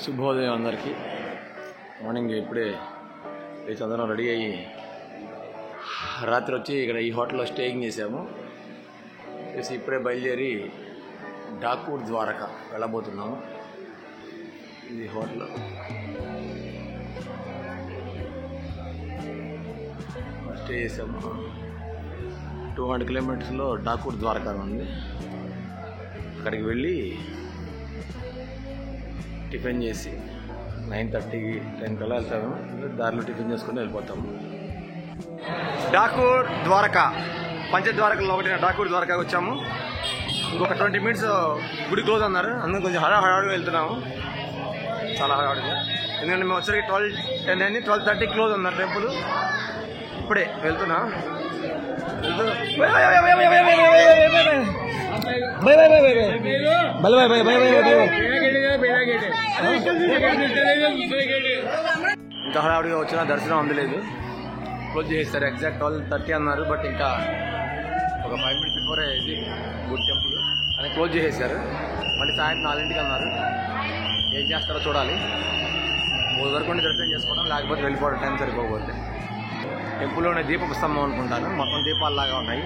శుభోదయం అందరికీ. మార్నింగ్ ఇప్పుడే లేచి అందరం రెడీ అయ్యి రాత్రి వచ్చి ఇక్కడ ఈ హోటల్లో స్టేయింగ్ చేసాము. చేసి ఇప్పుడే బయలుదేరి డాకూర్ ద్వారకా వెళ్ళబోతున్నాము. ఇది హోటల్. స్టే చేసాము. 200 కిలోమీటర్స్లో డాకూర్ ద్వారకా ఉంది. అక్కడికి వెళ్ళి టిఫిన్ చేసి 9:30కి 10 కల్లా వెళ్తాము. దారిలో టిఫిన్ చేసుకుని వెళ్ళిపోతాము. డాకూర్ ద్వారకా పంచద్వారకల్లో ఒకటి డాకూర్ ద్వారకాకి వచ్చాము. ఇంకొక 20 మినిట్స్ గుడి క్లోజ్ అన్నారు. అందుకని కొంచెం హడావిడిగా వెళ్తున్నాము. చాలా హడావిడిగా, ఎందుకంటే మేము వచ్చేసరికి 12:10 అయింది. 12:30 క్లోజ్ అన్నారు టెంపుల్. ఇప్పుడే వెళ్తున్నా. ఇంకా హడావిడిగా వచ్చినా దర్శనం అందలేదు. క్లోజ్ చేస్తారు. ఎగ్జాక్ట్ 12:30 అన్నారు. బట్ ఇంకా ఒక 5 మినిట్స్ బిఫోరే ఇది గుడ్ టెంపుల్ అని క్లోజ్ చేసేసారు. మళ్ళీ సాయంత్రం 4ంటికి అన్నారు. ఏం చేస్తారో చూడాలి. 3 వరకు దర్శనం చేసుకోవడం, లేకపోతే వెళ్ళిపోవడం టైం సరిపోకపోతే. టెంపుల్లోనే దీపపు స్తంభం అనుకుంటాను. మొత్తం దీపాలలాగా ఉన్నాయి.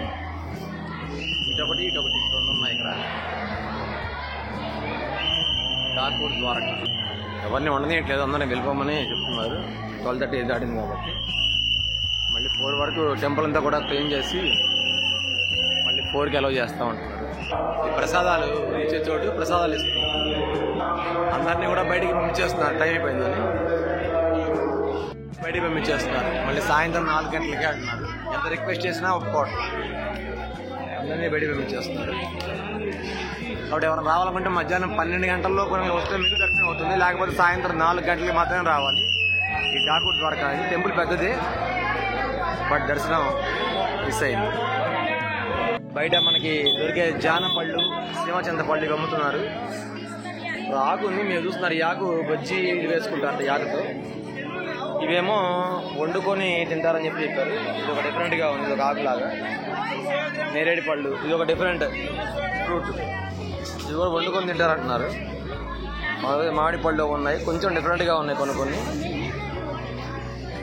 ఇటొకటి ఇటొకటి 2 ఉన్నాయి ఇక్కడ. డాకూర్ ద్వారకా ఎవరిని ఉండనియట్లేదు, అందరినీ వెళ్ళిపోమని చెప్తున్నారు. 12:30 దాటింది కాబట్టి. మళ్ళీ 4 వరకు టెంపుల్ అంతా కూడా క్లీన్ చేసి మళ్ళీ 4కి అలౌ చేస్తూ ఉంటున్నారు. ఈ ప్రసాదాలు ఇచ్చే చోటు ప్రసాదాలు ఇస్తున్నారు. అందరినీ కూడా బయటికి పంపించేస్తున్నారు. టైం అయిపోయిందని బయటికి పంపించేస్తున్నారు. మళ్ళీ సాయంత్రం 4 గంటలకే అంటున్నారు. ఎంత రిక్వెస్ట్ చేసినా ఒప్పుకోవడం. అందరినీ బయటికి పంపించేస్తున్నారు. కాబట్టి ఎవరైనా రావాలనుకుంటే మధ్యాహ్నం 12 గంటల్లో కొన్ని వస్తే మీకు దర్శనం అవుతుంది. లేకపోతే సాయంత్రం 4 గంటలకి మాత్రమే రావాలి. ఈ డాకూర్ ద్వారకా అనేది టెంపుల్ పెద్దదే, బట్ దర్శనం మిస్ అయింది. బయట మనకి దొరికే జానపళ్ళు, సింహచంద్రపళ్ళు అమ్ముతున్నారు. ఆకు ఉంది, మీరు చూస్తున్నారు. ఈ ఆకు బజ్జీ వేసుకుంటారు ఈ ఆకుతో. ఇవేమో వండుకొని తింటారని చెప్పారు. ఇది ఒక డిఫరెంట్గా ఉంది. ఇది ఒక ఆకులాగా. నేరేడు పళ్ళు, ఇది ఒక డిఫరెంట్ ఫ్రూట్. ఇది కూడా వండుకొని తింటారంటున్నారు. మామిడి పళ్ళు ఉన్నాయి, కొంచెం డిఫరెంట్గా ఉన్నాయి కొన్ని.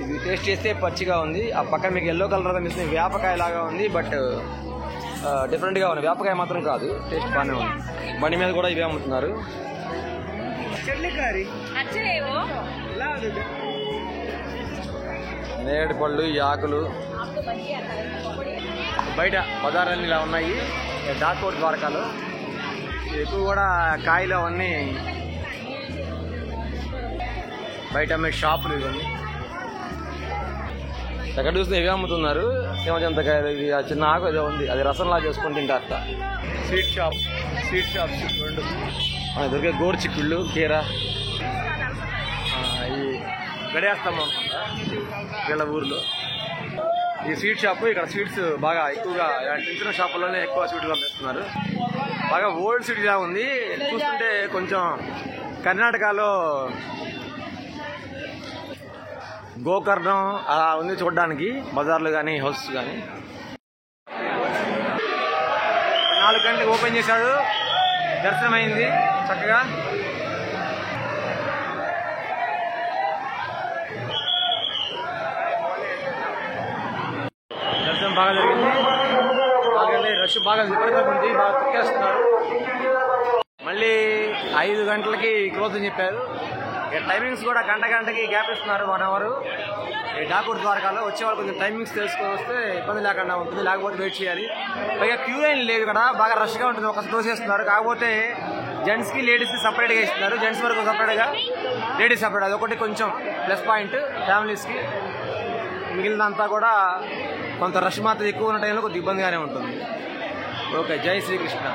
ఇది టేస్ట్ చేస్తే పచ్చిగా ఉంది. ఆ పక్క మీకు ఎల్లో కలర్ కనిపిస్తుంది. వేపకాయ లాగా ఉంది, బట్ డిఫరెంట్గా ఉంది. వేపకాయ మాత్రం కాదు. టేస్ట్ బాగానే ఉంది. బండి మీద కూడా ఇవే అమ్ముతున్నారు. నేరేడు పళ్ళు, ఈ ఆకులు బయట బజార్లన్నీ ఇలా ఉన్నాయి డాకూర్ ద్వారకాలో. ఎక్కువ కూడా కాయలు అవన్నీ బయట అమ్మే షాపులు ఇవన్నీ. ఎక్కడ చూస్తే ఇవే అమ్ముతున్నారు. సింహచంతకాయలు, ఇది ఆ చిన్న ఆకు ఏదో ఉంది, అది రసంలా చేసుకొని తింటారట. స్వీట్ షాప్స్ 2 దొరికే గోరు చిక్కుళ్ళు, కీర. ఈ గడియాస్తాం అనుకుంటా వీళ్ళ ఊర్లో ఈ స్వీట్ షాపు. ఇక్కడ స్వీట్స్ బాగా ఎక్కువగా చిన్న చిన్న షాపుల్లోనే ఎక్కువ స్వీట్లు పంపిస్తున్నారు. బాగా ఓల్డ్ సిటీలా ఉంది. చూస్తుంటే కొంచెం కర్ణాటకలో గోకర్ణం అలా ఉంది చూడడానికి. బజార్లు కానీ హౌస్ కానీ. 4 గంటలకు ఓపెన్ చేశాడు. దర్శనం అయింది చక్కగా. దర్శనం బాగా జరిగింది. రష్ బాగా విపరీతంగా ఉంది. బాగా తొక్కేస్తున్నారు. మళ్ళీ 5 గంటలకి క్లోజ్ అని చెప్పారు. టైమింగ్స్ కూడా గంటకి గ్యాప్ ఇస్తున్నారు. 1 అవర్. ఈ డాకూర్ ద్వారకాలో వచ్చేవాళ్ళు కొంచెం టైమింగ్స్ తెలుసుకొని వస్తే ఇబ్బంది లేకుండా ఉంటుంది. లేకపోతే వెయిట్ చేయాలి. పైగా క్యూ ఏం లేదు ఇక్కడ. బాగా రష్గా ఉంటుంది. ఒక తోసేస్తున్నారు. కాకపోతే జెంట్స్కి లేడీస్కి సపరేట్గా ఇస్తున్నారు. జెంట్స్ వరకు సపరేట్గా, లేడీస్ సపరేట్. అదొకటి కొంచెం ప్లస్ పాయింట్ ఫ్యామిలీస్కి. మిగిలినంతా కూడా కొంత రష్ మాత్రం ఎక్కువ ఉన్న టైంలో కొద్దిగా ఇబ్బందిగానే ఉంటుంది. ఓకే, జై శ్రీకృష్ణ.